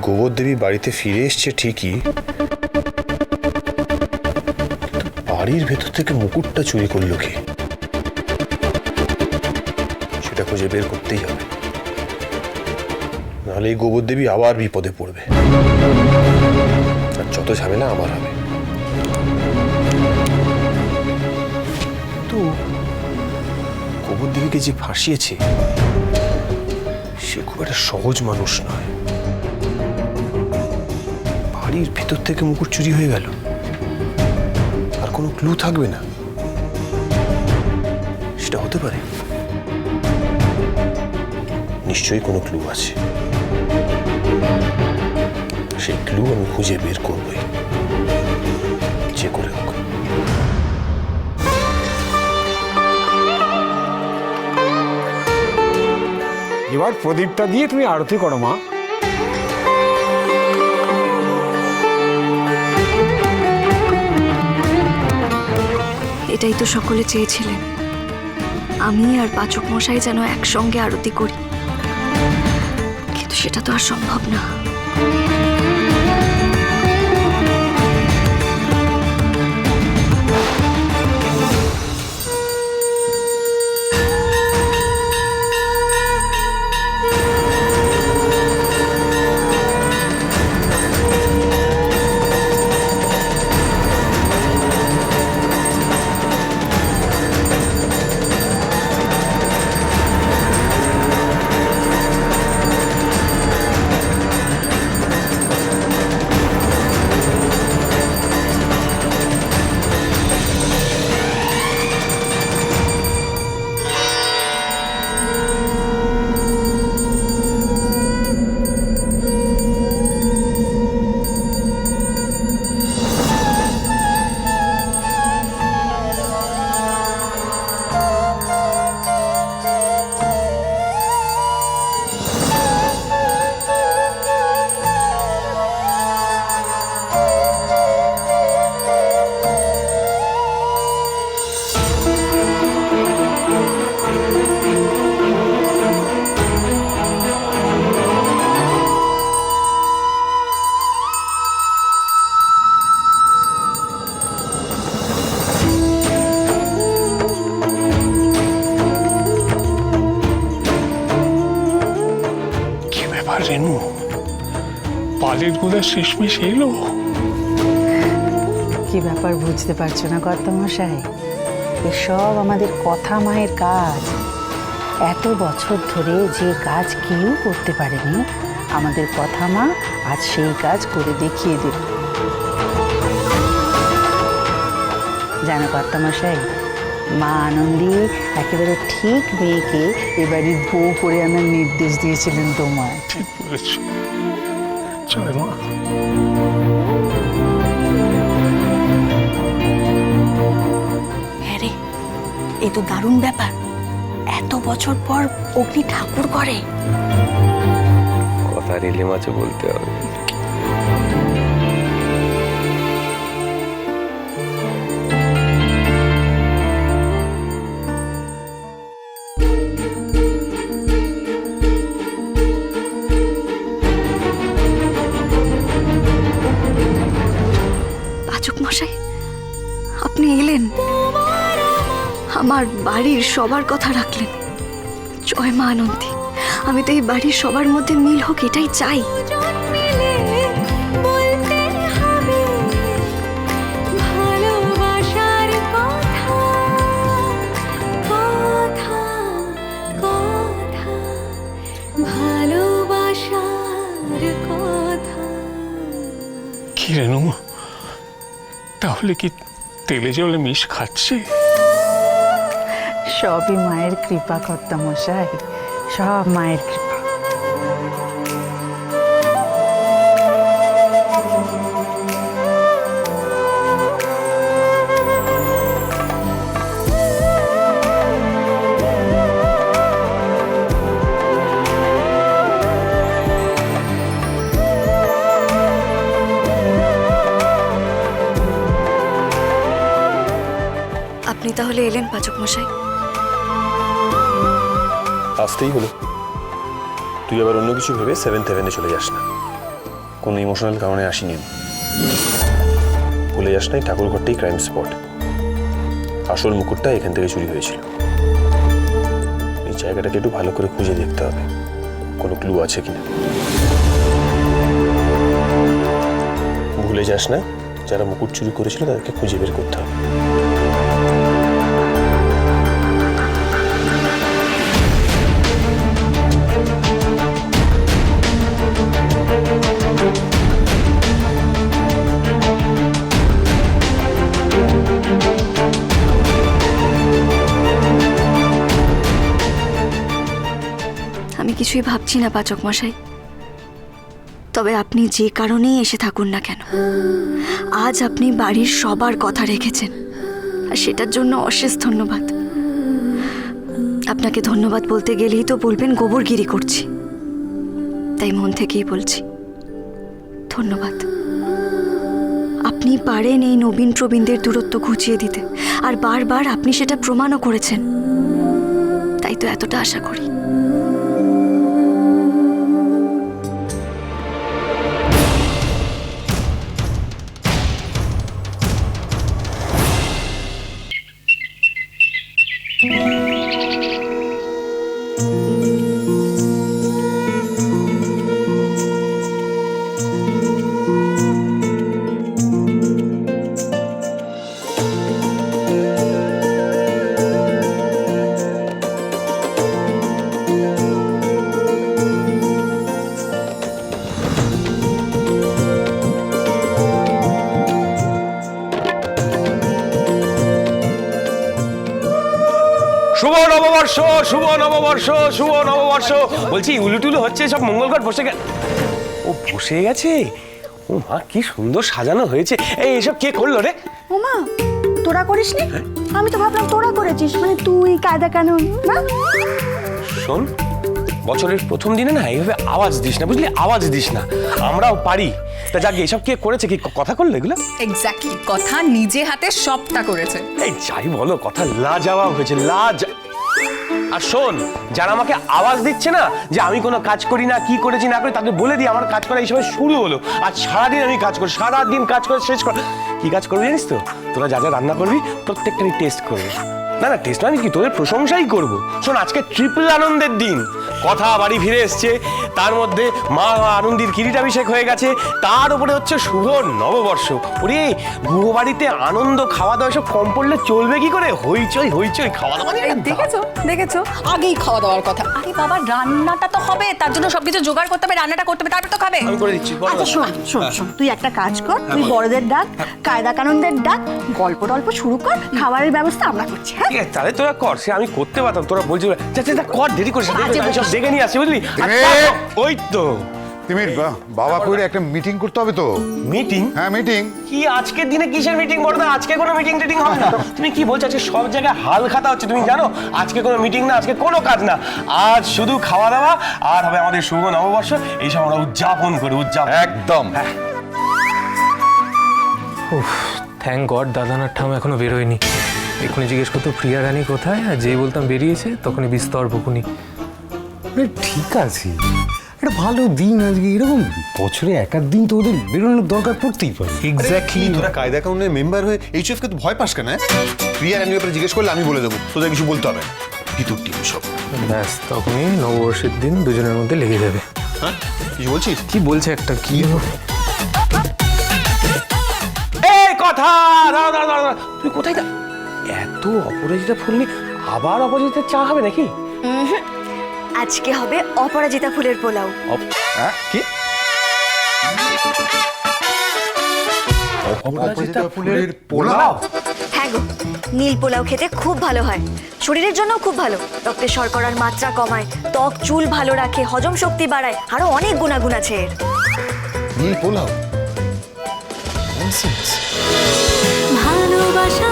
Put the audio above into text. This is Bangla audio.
গোবর দেবী বাড়িতে ফিরে এসছে ঠিকই, বাড়ির ভেতর থেকে মুকুটটা চুরি করলো কে সেটা খুঁজে বের করতেই হবে, নাহলে এই গোবর দেবী আবার বিপদে পড়বে, আর যত ঝামেলা আমার হবে। তো গোবর দেবীকে যে ফাঁসিয়েছে সে খুব একটা সহজ মানুষ নয়। বাড়ির ভেতর থেকে মুকুট চুরি হয়ে গেল, আর কোনো ক্লু থাকবে না, সেটা হতে পারে? নিশ্চয়ই কোনো ক্লু আছে, সেই ক্লু আমি খুঁজে বের করবই, যে করে হোক। এবার প্রদীপটা দিয়ে তুমি আরতি করো মা। এটাই তো সকলে চেয়েছিলেন, আমি আর পাচক মশাই যেন একসঙ্গে আরতি করি, কিন্তু সেটা তো আর সম্ভব না। রেনু, পালের গোদা শেষমেশ এলো। কি ব্যাপার বুঝতে পারছো না কর্তামশাই? এসব আমাদের কথা মায়ের কাজ। এত বছর ধরে যে কাজ কেউ করতে পারেনি, আমাদের কথা মা আজ সেই কাজ করে দেখিয়ে দিল। জানো কর্তামশাই, মা আনন্দী একেবারে ঠিক মেয়েকে এবাড়ির বউ করে আনার নির্দেশ দিয়েছিলেন তোমার। ঠিক বলেছ, জয় মা। হ্যাঁ রে, এ তো দারুণ ব্যাপার, এত বছর পর অগ্নি ঠাকুর করে। কথা রেলে মাছে বলতে হবে। মশাই, আপনি এলেন, আমার বাড়ির সবার কথা রাখলেন। জয় মা আনন্দী। আমি তো এই বাড়ির সবার মধ্যে মিল হোক এটাই চাই। কি রেনু, তাহলে কি তেলে জলে মিশ খাচ্ছে? সবই মায়ের কৃপা কর্তামশাই, সব মায়ের কৃপা। আপনি তাহলে এলেন পাচক মশাই? আসতেই হলো। তুই আবার অন্য কিছু ভেবে 7th হেভেনে চলে যাস না। কোনো ইমোশনাল কারণে আসিনি আমি। ভুলে যাস নাই ঠাকুরঘরটাই ক্রাইম স্পট। আসল মুকুটটা এখান থেকে চুরি হয়েছিল। এই জায়গাটাকে একটু ভালো করে খুঁজে দেখতে হবে কোনো ক্লু আছে কিনা। ভুলে যাস না যারা মুকুট চুরি করেছিল তাদেরকে খুঁজে বের করতে হবে। আমি কিছুই ভাবছি না পাচক মশাই, তবে আপনি যে কারণেই এসে থাকুন না কেন, আজ আপনি বাড়ির সবার কথা রেখেছেন, আর সেটার জন্য অশেষ ধন্যবাদ। আপনাকে ধন্যবাদ বলতে গেলেই তো বলবেন গোবরগিরি করছি, তাই মন থেকেই বলছি ধন্যবাদ। আপনি পারেন এই নবীন প্রবীণদের দূরত্ব ঘুচিয়ে দিতে, আর বারবার আপনি সেটা প্রমাণও করেছেন, তাই তো এতটা আশা করি। শুভ নববর্ষ, শুভ নববর্ষ, শুভ নববর্ষ। বলছি উলুটুলু হচ্ছে, সব মঙ্গলঘট বসে গেছে। ও বসে গেছে? ও মা, কি সুন্দর সাজানো হয়েছে। এই এসব কে করলো রে? ওমা, তোরা করিসনি? আমি তো ভাবলাম তোরা করেছিস, মানে তুই কায়দা কানুন না। শোন, বছরের প্রথম দিনে না এইভাবে আওয়াজ দিস না, বুঝলি? আওয়াজ দিস না, আমরাও পারি। তা যাক, এসব কে করেছে? কি কথা করলো এগুলো? এক্স্যাক্টলি, কথা নিজে হাতে সবটা করেছে। এই যাই বলো, কথা লাজবাব হয়েছে, আর শোন, যারা আমাকে আওয়াজ দিচ্ছে না যে আমি কোনো কাজ করি না, কি করেছি না করি, তাদের বলে দিই আমার কাজ করা এই সময় শুরু হলো। আর সারাদিন আমি কাজ করি, সারাদিন কাজ করে শেষ কর। কি কাজ করবি জানিস তো? তোরা যা যা রান্না করবি প্রত্যেকটারই টেস্ট করবি। না না, টেস্ট আমি কি, তোদের প্রশংসাই করব। শোন, আজকে ট্রিপল আনন্দের দিন। কথা বাড়ি ফিরে এসছে, তার মধ্যে মা আনন্দের কিরিটাভিষেক হয়ে গেছে, তার উপরে হচ্ছে শুভ নববর্ষ। ওরে, গুহ বাড়িতে আনন্দ, খাওয়া দাওয়া সব কম পড়লে চলবে কি করে? হইচই হইচই, খাওয়া দাওয়া। দেখেছো দেখেছো, আগেই খাওয়া দাওয়ার কথা। আরে বাবা, রান্নাটা তো হবে, তার জন্য সবকিছু জোগাড় করতে হবে, রান্নাটা করতে হবে, তারপর তো খাবে। আমি করে দিচ্ছি। আচ্ছা শোন শোন শোন, তুই একটা কাজ কর, তুই বড়দের ডাক, কায়দা কানুনদের ডাক, গল্প টল্প শুরু কর, খাবারের ব্যবস্থা আমরা করছি। হ্যাঁ, ঠিক আছে, তাহলে তোরা কর, সে আমি করতে পারতাম, তোরা বলছি কর, দেরি করিস না, আমি সব দেখে নিয়ে আসি, বুঝলি? ওই তো তিমির বাবা কইরে একটা মিটিং করতে হবে তো। মিটিং? হ্যাঁ মিটিং। কি আজকের দিনে কিসের মিটিং বড়দা? আজকে কোনো মিটিং টিটিং হবে না। তুমি কি বলছো? আজকে সব জায়গায় হাল খাতা হচ্ছে, তুমি জানো? আজকে কোনো মিটিং না, আজকে কোনো কাজ না, আজ শুধু খাওয়া দাওয়া, আর হবে আমাদের শুভ নববর্ষ। এইসব আমরা উদযাপন করি, উদযাপন একদম। থ্যাংক গড দাদানার ঠাম এখনো বেরোয়নি। এখনই জিজ্ঞেস করতো প্রিয়া রানী কোথায়, আর যেই বলতাম বেরিয়েছে তখনই বিস্তর বকুনি। ঠিক আছে, একটা ভালো দিন আজকে, এরকম বছরে এক আধ দিন তো ওদের বেরোনোর দরকার পড়তেই পারে। এক্স্যাক্টলি। তোরা কায়দা কানুনের মেম্বার হয়ে এইচএফ কে তো ভয় পাস কেন? প্রিয়া রানীর ব্যাপারে জিজ্ঞেস করলে আমি বলে দেবো, তোদের কিছু বলতে হবে না। ভিতর টিম সব। ব্যাস, তখনই নববর্ষের দিন দুজনের মধ্যে লেগে যাবে। হ্যাঁ, কিছু বলছিস? কি বলছে একটা, কি এই কথা, দাঁড়া দাঁড়া দাঁড়া, তুমি কোথায় যা? এত অপরাজিতা ফুল নিয়ে আবার অপরাজিতার চা হবে নাকি? আজকে হবে অপরাজিতা ফুলের পোলাও। হ্যাঁ কি? অপরাজিতা ফুলের পোলাও? হ্যাঁ গো, নীল পোলাও খেতে খুব ভালো হয়, শরীরের জন্য খুব ভালো, রক্তে শর্করার মাত্রা কমায়, ত্বক চুল ভালো রাখে, হজম শক্তি বাড়ায়, আরো অনেক গুণাগুণ আছে এর। নীল পোলাও? ভালোবাসা